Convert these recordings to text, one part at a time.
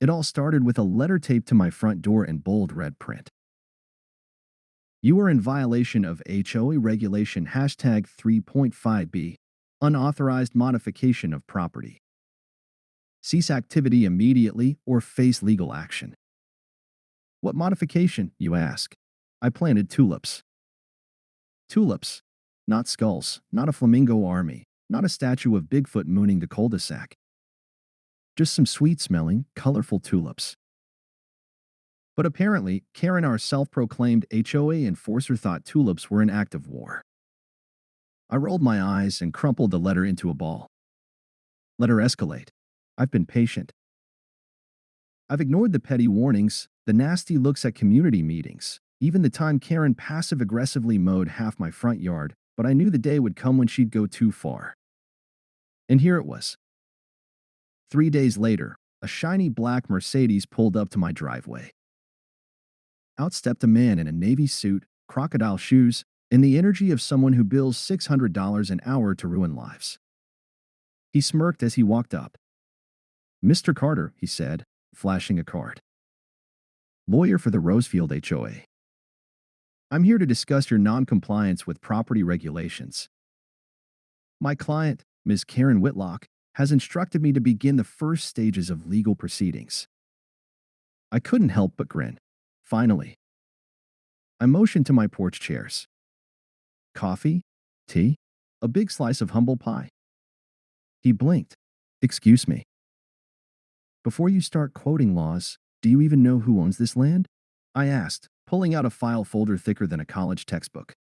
It all started with a letter taped to my front door in bold red print. You are in violation of HOA regulation hashtag 3.5B, unauthorized modification of property. Cease activity immediately or face legal action. What modification, you ask? I planted tulips. Tulips, not skulls, not a flamingo army, not a statue of Bigfoot mooning the cul-de-sac. Just some sweet-smelling, colorful tulips. But apparently, Karen, our self-proclaimed HOA enforcer, thought tulips were an act of war. I rolled my eyes and crumpled the letter into a ball. Let her escalate. I've been patient. I've ignored the petty warnings, the nasty looks at community meetings, even the time Karen passive-aggressively mowed half my front yard, but I knew the day would come when she'd go too far. And here it was. 3 days later, a shiny black Mercedes pulled up to my driveway. Out stepped a man in a navy suit, crocodile shoes, and the energy of someone who bills $600 an hour to ruin lives. He smirked as he walked up. "Mr. Carter," he said, flashing a card. "Lawyer for the Rosefield HOA. I'm here to discuss your non-compliance with property regulations. My client, Ms. Karen Whitlock, has instructed me to begin the first stages of legal proceedings." I couldn't help but grin. Finally. I motioned to my porch chairs. Coffee? Tea? A big slice of humble pie. He blinked. "Excuse me. Before you start quoting laws, do you even know who owns this land?" I asked, pulling out a file folder thicker than a college textbook.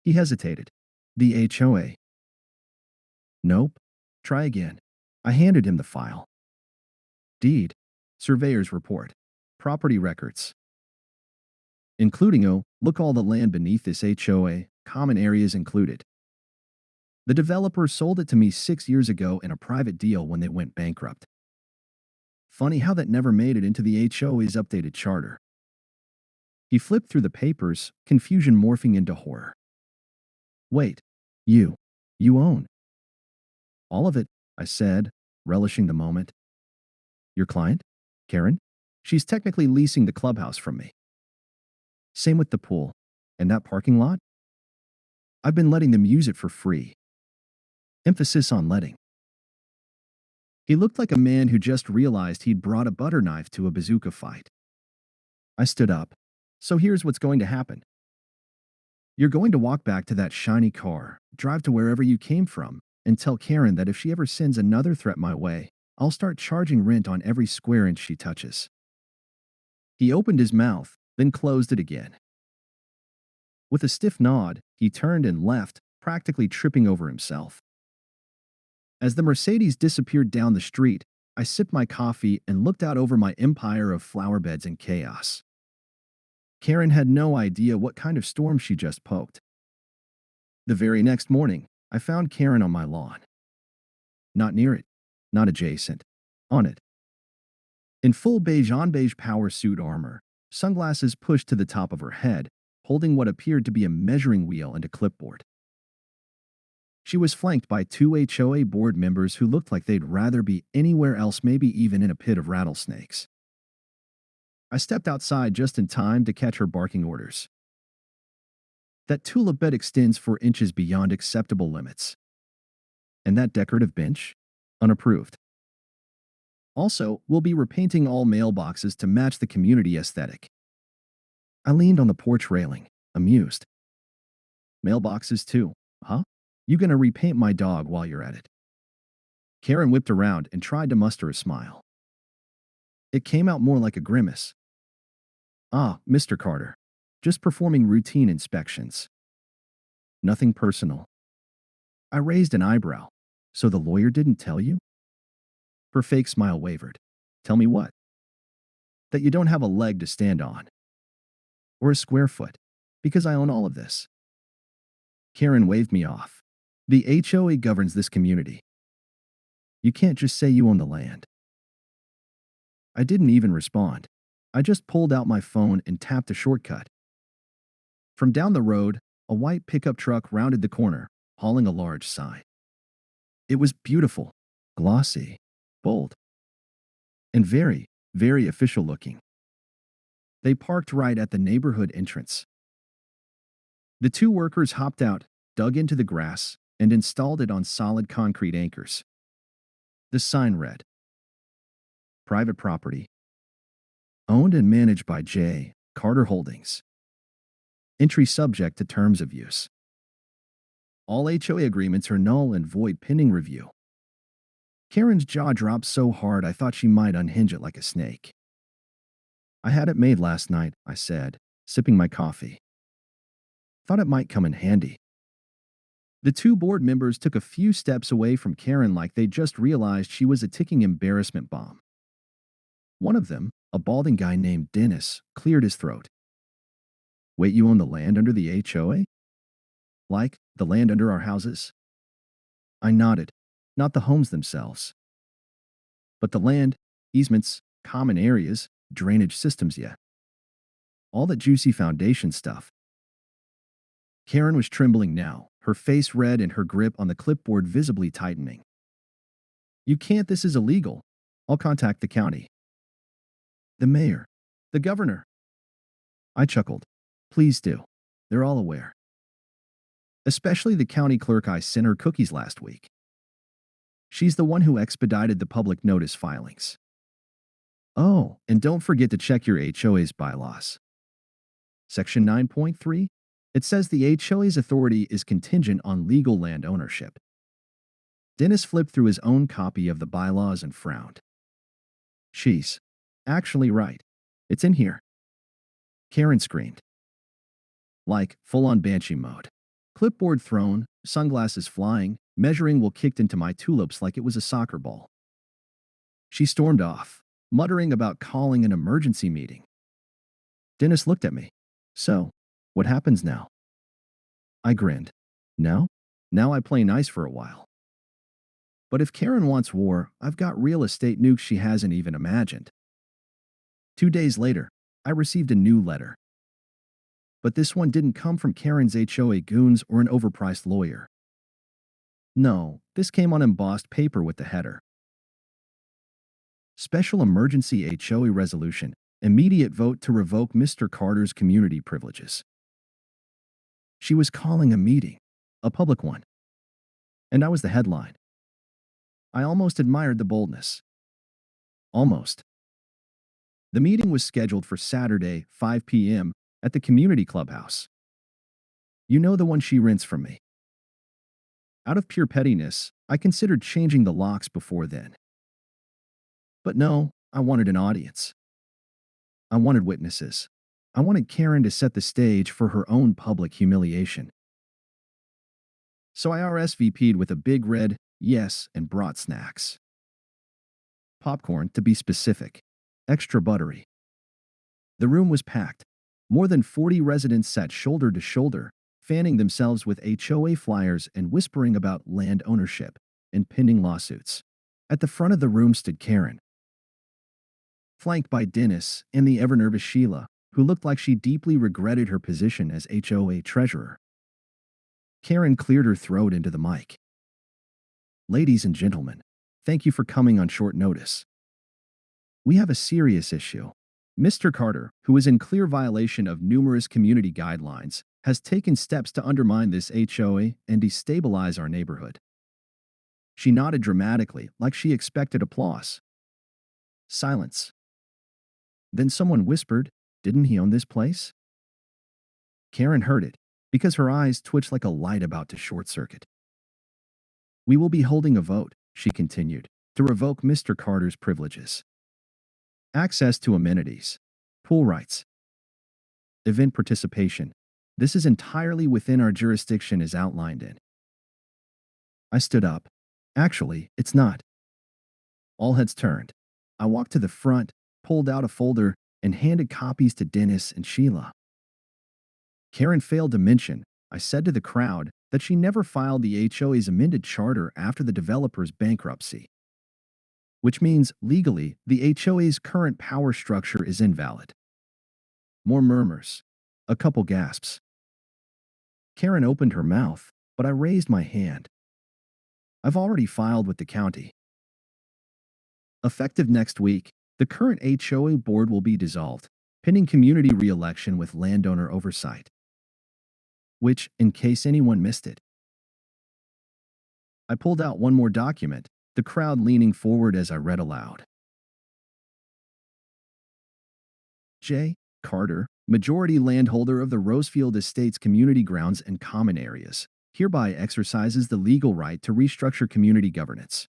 He hesitated. "The HOA. Nope. Try again." I handed him the file. Deed. Surveyor's report. Property records. Including look all the land beneath this HOA, common areas included. The developer sold it to me 6 years ago in a private deal when they went bankrupt. Funny how that never made it into the HOA's updated charter. He flipped through the papers, confusion morphing into horror. "Wait, you own all of it," I said, relishing the moment. "Your client, Karen? She's technically leasing the clubhouse from me. Same with the pool. And that parking lot? I've been letting them use it for free." Emphasis on letting. He looked like a man who just realized he'd brought a butter knife to a bazooka fight. I stood up. "So here's what's going to happen. You're going to walk back to that shiny car, drive to wherever you came from, and tell Karen that if she ever sends another threat my way, I'll start charging rent on every square inch she touches." He opened his mouth, then closed it again. With a stiff nod, he turned and left, practically tripping over himself. As the Mercedes disappeared down the street, I sipped my coffee and looked out over my empire of flower beds and chaos. Karen had no idea what kind of storm she just poked. The very next morning, I found Karen on my lawn. Not near it, not adjacent, on it. In full beige-on-beige power suit armor, sunglasses pushed to the top of her head, holding what appeared to be a measuring wheel and a clipboard. She was flanked by 2 HOA board members who looked like they'd rather be anywhere else, maybe even in a pit of rattlesnakes. I stepped outside just in time to catch her barking orders. "That tulip bed extends 4 inches beyond acceptable limits. And that decorative bench? Unapproved. Also, we'll be repainting all mailboxes to match the community aesthetic." I leaned on the porch railing, amused. "Mailboxes too, huh? You gonna repaint my dog while you're at it?" Karen whipped around and tried to muster a smile. It came out more like a grimace. "Ah, Mr. Carter. Just performing routine inspections. Nothing personal." I raised an eyebrow. "So the lawyer didn't tell you?" Her fake smile wavered. "Tell me what?" "That you don't have a leg to stand on. Or a square foot. Because I own all of this." Karen waved me off. "The HOA governs this community. You can't just say you own the land." I didn't even respond. I just pulled out my phone and tapped a shortcut. From down the road, a white pickup truck rounded the corner, hauling a large sign. It was beautiful, glossy, bold. and very, very official looking. They parked right at the neighborhood entrance. The two workers hopped out, dug into the grass, and installed it on solid concrete anchors. The sign read, "Private property, owned and managed by J. Carter Holdings. Entry subject to terms of use. All HOA agreements are null and void pending review." Karen's jaw dropped so hard I thought she might unhinge it like a snake. "I had it made last night," I said, sipping my coffee. "Thought it might come in handy." The two board members took a few steps away from Karen like they just realized she was a ticking embarrassment bomb. One of them, a balding guy named Dennis, cleared his throat. "Wait, you own the land under the HOA? Like, the land under our houses?" I nodded. "Not the homes themselves, but the land, easements, common areas, drainage systems, yeah. All that juicy foundation stuff." Karen was trembling now, her face red and her grip on the clipboard visibly tightening. "You can't, this is illegal. I'll contact the county. The mayor. The governor." I chuckled. "Please do. They're all aware. Especially the county clerk I sent her cookies last week. She's the one who expedited the public notice filings. Oh, and don't forget to check your HOA's bylaws. Section 9.3, it says the HOA's authority is contingent on legal land ownership." Dennis flipped through his own copy of the bylaws and frowned. "She's actually right. It's in here." Karen screamed. Like, full-on banshee mode. Clipboard thrown, sunglasses flying, measuring wool kicked into my tulips like it was a soccer ball. She stormed off, muttering about calling an emergency meeting. Dennis looked at me. "So, what happens now?" I grinned. "Now? Now I play nice for a while. But if Karen wants war, I've got real estate nukes she hasn't even imagined." 2 days later, I received a new letter. But this one didn't come from Karen's HOA goons or an overpriced lawyer. No, this came on embossed paper with the header, "Special Emergency HOA Resolution. Immediate vote to revoke Mr. Carter's community privileges." She was calling a meeting, a public one. And I was the headline. I almost admired the boldness. Almost. The meeting was scheduled for Saturday, 5 p.m., at the community clubhouse. You know, the one she rents from me. Out of pure pettiness, I considered changing the locks before then. But no, I wanted an audience. I wanted witnesses. I wanted Karen to set the stage for her own public humiliation. So I RSVP'd with a big red yes and brought snacks. Popcorn, to be specific. Extra buttery. The room was packed. More than 40 residents sat shoulder to shoulder, fanning themselves with HOA flyers and whispering about land ownership and pending lawsuits. At the front of the room stood Karen, flanked by Dennis and the ever-nervous Sheila, who looked like she deeply regretted her position as HOA treasurer. Karen cleared her throat into the mic. "Ladies and gentlemen, thank you for coming on short notice. We have a serious issue. Mr. Carter, who is in clear violation of numerous community guidelines, has taken steps to undermine this HOA and destabilize our neighborhood." She nodded dramatically, like she expected applause. Silence. Then someone whispered, "Didn't he own this place?" Karen heard it, because her eyes twitched like a light about to short-circuit. "We will be holding a vote," she continued, "to revoke Mr. Carter's privileges. Access to amenities, pool rights, event participation. This is entirely within our jurisdiction as outlined in." I stood up. "Actually, it's not." All heads turned. I walked to the front, pulled out a folder, and handed copies to Dennis and Sheila. Karen failed to mention, I said to the crowd, that she never filed the HOA's amended charter after the developer's bankruptcy, which means, legally, the HOA's current power structure is invalid. More murmurs. A couple gasps. Karen opened her mouth, but I raised my hand. "I've already filed with the county. Effective next week, The current HOA board will be dissolved, pending community re-election with landowner oversight. Which, in case anyone missed it, I pulled out one more document, the crowd leaning forward as I read aloud. J. Carter, majority landholder of the Rosefield Estates community grounds and common areas, hereby exercises the legal right to restructure community governance.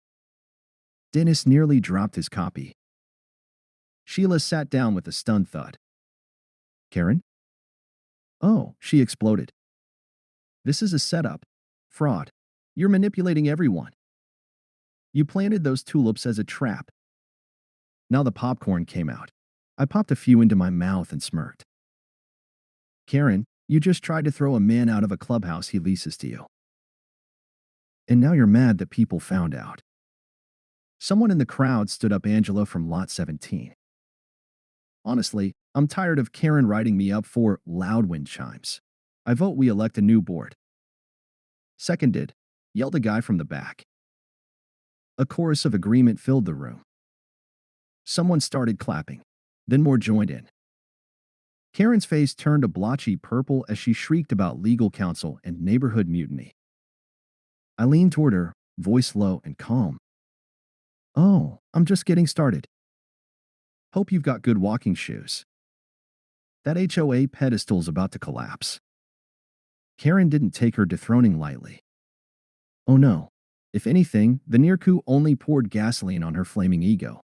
Dennis nearly dropped his copy. Sheila sat down with a stunned thud. Karen? Oh, she exploded. This is a setup. Fraud. You're manipulating everyone. You planted those tulips as a trap. Now the popcorn came out. I popped a few into my mouth and smirked. Karen, you just tried to throw a man out of a clubhouse he leases to you. And now you're mad that people found out. Someone in the crowd stood up Angela from Lot 17. Honestly, I'm tired of Karen writing me up for loud wind chimes. I vote we elect a new board. Seconded, yelled a guy from the back. A chorus of agreement filled the room. Someone started clapping. Then more joined in. Karen's face turned a blotchy purple as she shrieked about legal counsel and neighborhood mutiny. I leaned toward her, voice low and calm. Oh, I'm just getting started. Hope you've got good walking shoes. That HOA pedestal's about to collapse. Karen didn't take her dethroning lightly. Oh no. If anything, the near coup only poured gasoline on her flaming ego.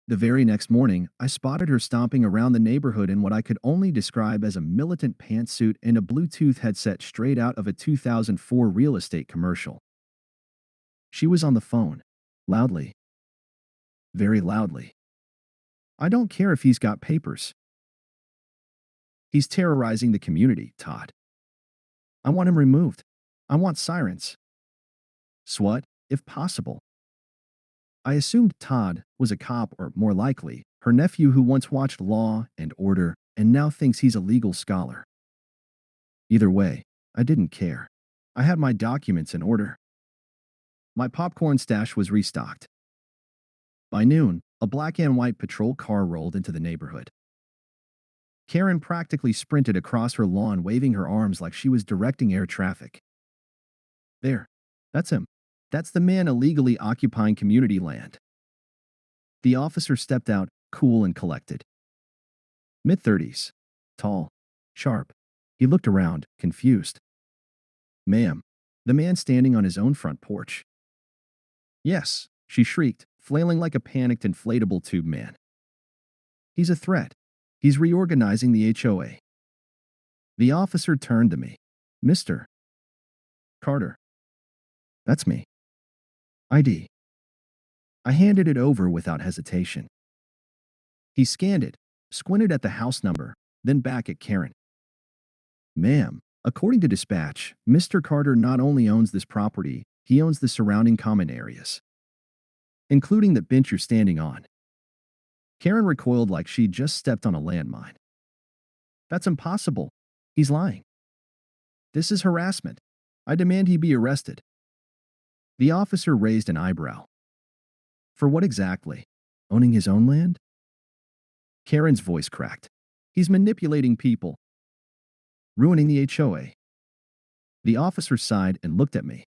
The very next morning, I spotted her stomping around the neighborhood in what I could only describe as a militant pantsuit and a Bluetooth headset straight out of a 2004 real estate commercial. She was on the phone. Loudly. Very loudly. I don't care if he's got papers. He's terrorizing the community, Todd. I want him removed. I want sirens. SWAT, if possible. I assumed Todd was a cop or, more likely, her nephew who once watched Law and Order and now thinks he's a legal scholar. Either way, I didn't care. I had my documents in order. My popcorn stash was restocked. By noon, a black and white patrol car rolled into the neighborhood. Karen practically sprinted across her lawn waving her arms like she was directing air traffic. There. That's him. That's the man illegally occupying community land. The officer stepped out, cool and collected. Mid-30s. Tall. Sharp. He looked around, confused. Ma'am. The man standing on his own front porch. Yes, she shrieked, flailing like a panicked inflatable tube man. He's a threat. He's reorganizing the HOA. The officer turned to me. Mr. Carter. That's me. ID. I handed it over without hesitation. He scanned it, squinted at the house number, then back at Karen. Ma'am, according to dispatch, Mr. Carter not only owns this property, he owns the surrounding common areas, including the bench you're standing on. Karen recoiled like she'd just stepped on a landmine. That's impossible. He's lying. This is harassment. I demand he be arrested. The officer raised an eyebrow. For what exactly? Owning his own land? Karen's voice cracked. He's manipulating people. Ruining the HOA. The officer sighed and looked at me.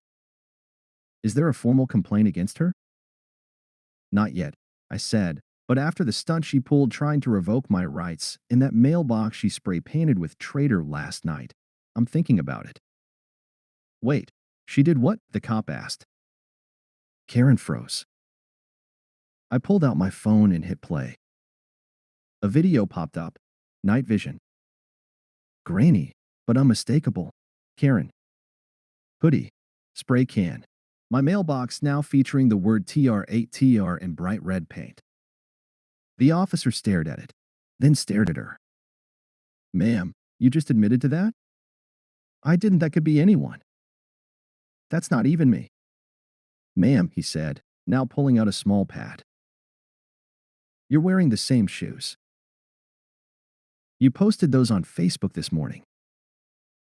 Is there a formal complaint against her? Not yet, I said, but after the stunt she pulled trying to revoke my rights in that mailbox she spray-painted with traitor last night, I'm thinking about it. Wait, she did what? The cop asked. Karen froze. I pulled out my phone and hit play. A video popped up. Night vision. Grainy, but unmistakable. Karen. Hoodie. Spray can. My mailbox now featuring the word TR8TR in bright red paint. The officer stared at it, then stared at her. Ma'am, you just admitted to that? I didn't. That could be anyone. That's not even me. Ma'am, he said, now pulling out a small pad. You're wearing the same shoes. You posted those on Facebook this morning.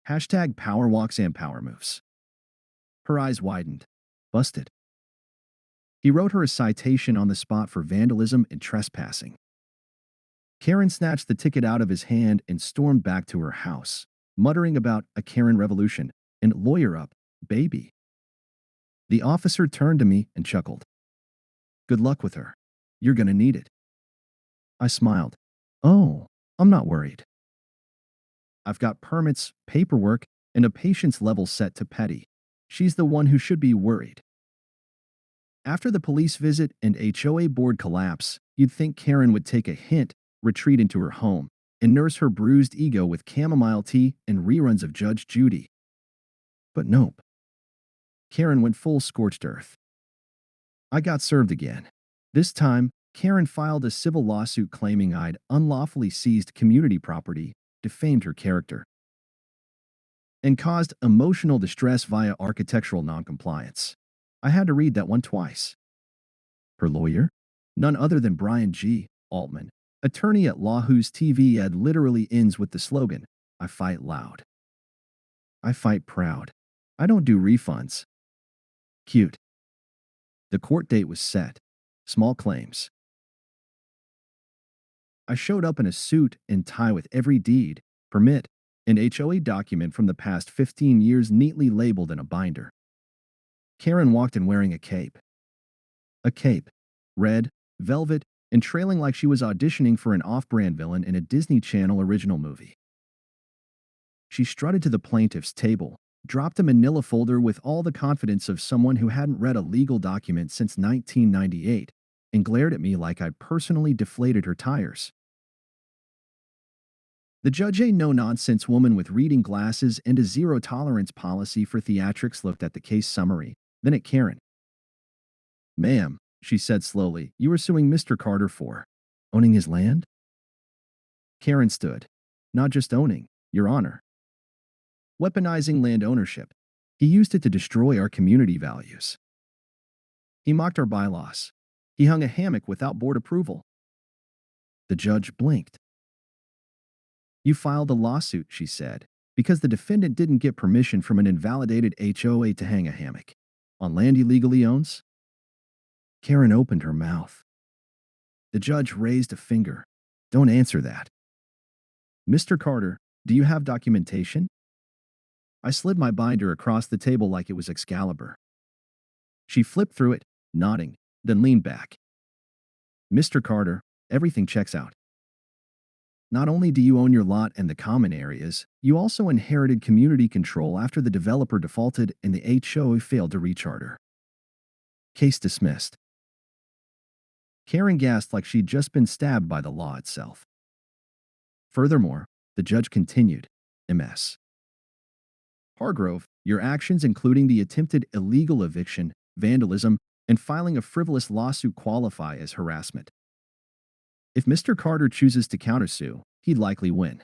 Hashtag power walks and power moves. Her eyes widened. Busted. He wrote her a citation on the spot for vandalism and trespassing. Karen snatched the ticket out of his hand and stormed back to her house, muttering about a Karen revolution and lawyer up, baby. The officer turned to me and chuckled. Good luck with her. You're gonna need it. I smiled. Oh, I'm not worried. I've got permits, paperwork, and a patience level set to petty. She's the one who should be worried. After the police visit and HOA board collapse, you'd think Karen would take a hint, retreat into her home, and nurse her bruised ego with chamomile tea and reruns of Judge Judy. But nope. Karen went full scorched earth. I got served again. This time, Karen filed a civil lawsuit claiming I'd unlawfully seized community property, defamed her character, and caused emotional distress via architectural noncompliance. I had to read that one twice. Her lawyer? None other than Brian G. Altman, attorney at law whose TV ad literally ends with the slogan, I fight loud. I fight proud. I don't do refunds. Cute. The court date was set. Small claims. I showed up in a suit and tie with every deed, permit, and HOA document from the past 15 years neatly labeled in a binder. Karen walked in wearing a cape. A cape. Red, velvet, and trailing like she was auditioning for an off-brand villain in a Disney Channel original movie. She strutted to the plaintiff's table, dropped a manila folder with all the confidence of someone who hadn't read a legal document since 1998, and glared at me like I'd personally deflated her tires. The judge, a no-nonsense woman with reading glasses and a zero-tolerance policy for theatrics, looked at the case summary, then at Karen. Ma'am, she said slowly, you are suing Mr. Carter for owning his land? Karen stood. Not just owning, Your Honor. Weaponizing land ownership. He used it to destroy our community values. He mocked our bylaws. He hung a hammock without board approval. The judge blinked. You filed a lawsuit, she said, because the defendant didn't get permission from an invalidated HOA to hang a hammock on land he legally owns? Karen opened her mouth. The judge raised a finger. Don't answer that. Mr. Carter, do you have documentation? I slid my binder across the table like it was Excalibur. She flipped through it, nodding, then leaned back. Mr. Carter, everything checks out. Not only do you own your lot and the common areas, you also inherited community control after the developer defaulted and the HOA failed to recharter. Case dismissed. Karen gasped like she'd just been stabbed by the law itself. Furthermore, the judge continued, MS. Hargrove, your actions, including the attempted illegal eviction, vandalism, and filing a frivolous lawsuit, qualify as harassment. If Mr. Carter chooses to countersue, he'd likely win.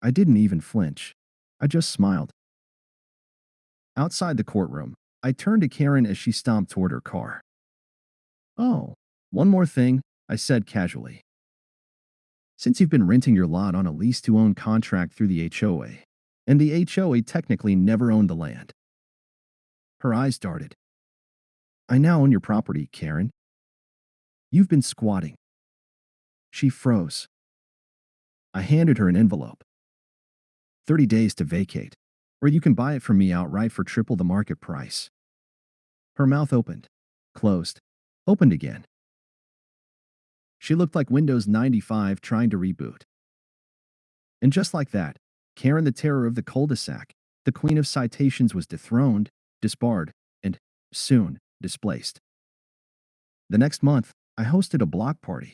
I didn't even flinch. I just smiled. Outside the courtroom, I turned to Karen as she stomped toward her car. Oh, one more thing, I said casually. Since you've been renting your lot on a lease-to-own contract through the HOA, and the HOA technically never owned the land. Her eyes darted. I now own your property, Karen. You've been squatting. She froze. I handed her an envelope. 30 days to vacate, or you can buy it from me outright for triple the market price. Her mouth opened, closed, opened again. She looked like Windows 95 trying to reboot. And just like that, Karen, the terror of the cul-de-sac, the queen of citations, was dethroned, disbarred, and, soon, displaced. The next month, I hosted a block party.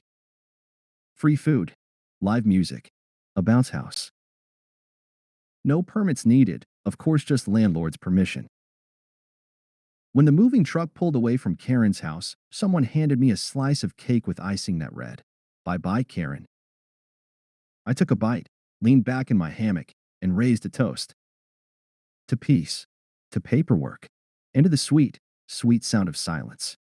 Free food, live music, a bounce house. No permits needed, of course, just landlord's permission. When the moving truck pulled away from Karen's house, someone handed me a slice of cake with icing that read, "Bye-bye, Karen." I took a bite, leaned back in my hammock, and raised a toast. To peace, to paperwork, and to the sweet, sweet sound of silence.